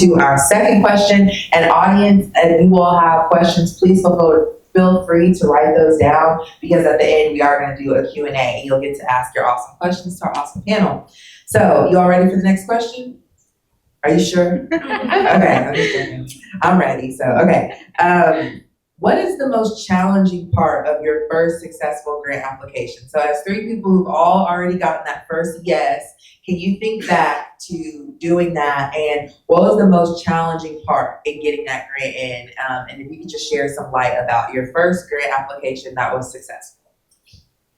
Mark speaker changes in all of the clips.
Speaker 1: to our second question. And audience, if you all have questions, please feel free to write those down, because at the end we are going to do a Q&A and you'll get to ask your awesome questions to our awesome panel. So, you all ready for the next question? Are you sure? Okay, I'm ready. So, okay. What is the most challenging part of your first successful grant application? So, as three people who've all already gotten that first yes, can you think back to doing that, and what was the most challenging part in getting that grant in? And if you could just share some light about your first grant application that was successful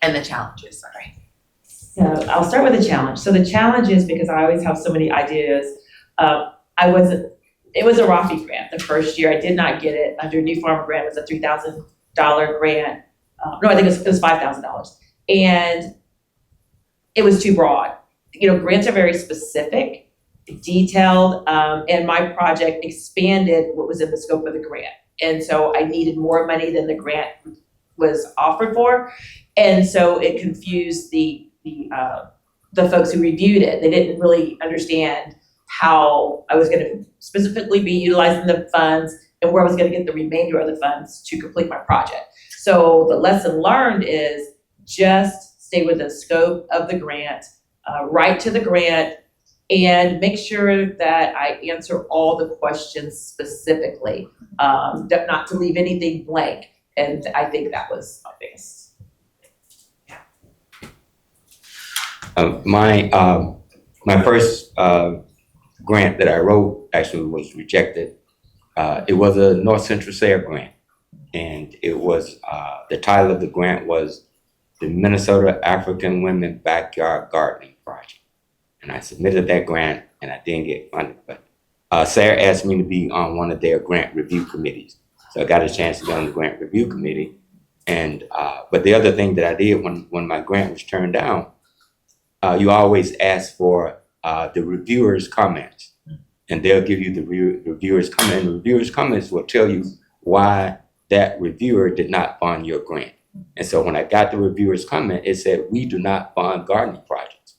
Speaker 1: and the challenges. Sorry.
Speaker 2: So I'll start with the challenge. So the challenge is, because I always have so many ideas, it was a RAFI grant the first year. I did not get it under New Farm grant. It was a $3,000 grant. No, I think it was $5,000. And it was too broad. You know, grants are very specific, detailed, and my project expanded what was in the scope of the grant. And so I needed more money than the grant was offered for. And so it confused the folks who reviewed it. They didn't really understand how I was going to specifically be utilizing the funds and where I was going to get the remainder of the funds to complete my project. So the lesson learned is just stay within the scope of the grant, write to the grant, and make sure that I answer all the questions specifically, not to leave anything blank. And I think that was my biggest.
Speaker 3: My first grant that I wrote actually was rejected. It was a North Central SARE grant, and it was the title of the grant was the Minnesota African Women Backyard Gardening Project. And I submitted that grant, and I didn't get funded. But SARE asked me to be on one of their grant review committees, so I got a chance to be on the grant review committee. And but the other thing that I did when my grant was turned down, you always ask for the reviewers' comments, and they'll give you the reviewers' comments. The reviewers' comments will tell you why that reviewer did not fund your grant. And so when I got the reviewer's comment, it said, "We do not fund gardening projects."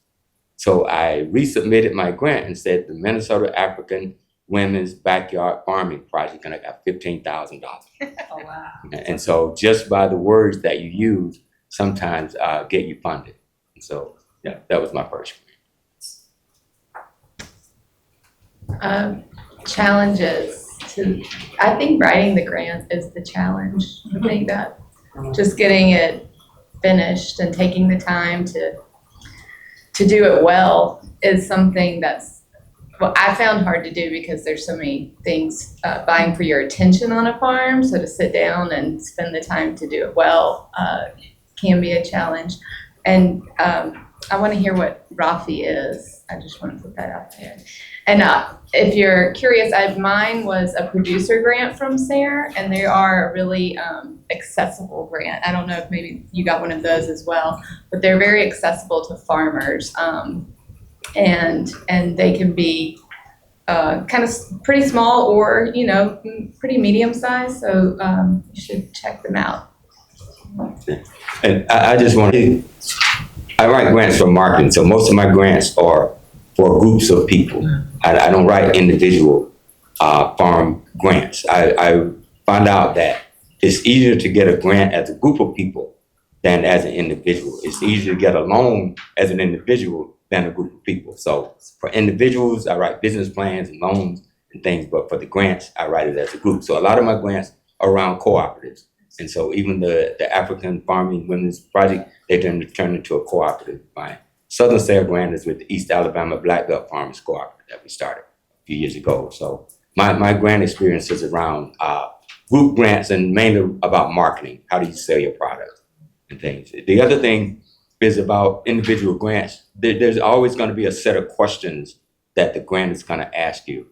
Speaker 3: So I resubmitted my grant and said, "The Minnesota African Women's Backyard Farming Project," and I got $15,000.
Speaker 1: Oh, wow.
Speaker 3: And so just by the words that you use, sometimes get you funded. And so, yeah, that was my first grant.
Speaker 4: Challenges I think writing the grant is the challenge. I think that just getting it finished and taking the time to do it well is something that's I found hard to do, because there's so many things vying for your attention on a farm. So to sit down and spend the time to do it well can be a challenge. And I want to hear what RAFI is. I just want to put that out there. And if you're curious, mine was a producer grant from SARE, and they are a really accessible grant. I don't know if maybe you got one of those as well, but they're very accessible to farmers, and they can be kind of pretty small or pretty medium sized. So you should check them out.
Speaker 3: And I just want to. I write grants for marketing, so most of my grants are for groups of people. I don't write individual farm grants. I found out that it's easier to get a grant as a group of people than as an individual. It's easier to get a loan as an individual than a group of people. So for individuals, I write business plans and loans and things, but for the grants, I write it as a group. So a lot of my grants are around cooperatives. And so even the African Farming Women's Project, they turned into a cooperative. My Southern SARE grant is with the East Alabama Black Belt Farmers Cooperative that we started a few years ago. So my grant experience is around group grants and mainly about marketing. How do you sell your product and things? The other thing is about individual grants. There's always going to be a set of questions that the grant is going to ask you.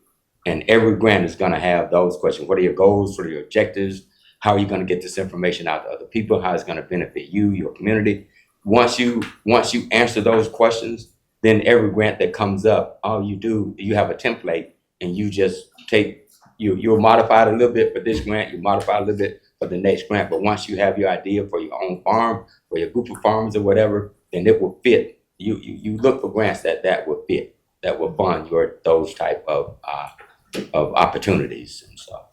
Speaker 3: And every grant is going to have those questions. What are your goals? What are your objectives? How are you going to get this information out to other people? How is it going to benefit you, your community? Once you answer those questions, then every grant that comes up, all you do, you have a template, and you just you'll modify it a little bit for this grant, you modify it a little bit for the next grant. But once you have your idea for your own farm, for your group of farmers or whatever, then it will fit. You look for grants that will fit, that will fund those type of of opportunities and stuff.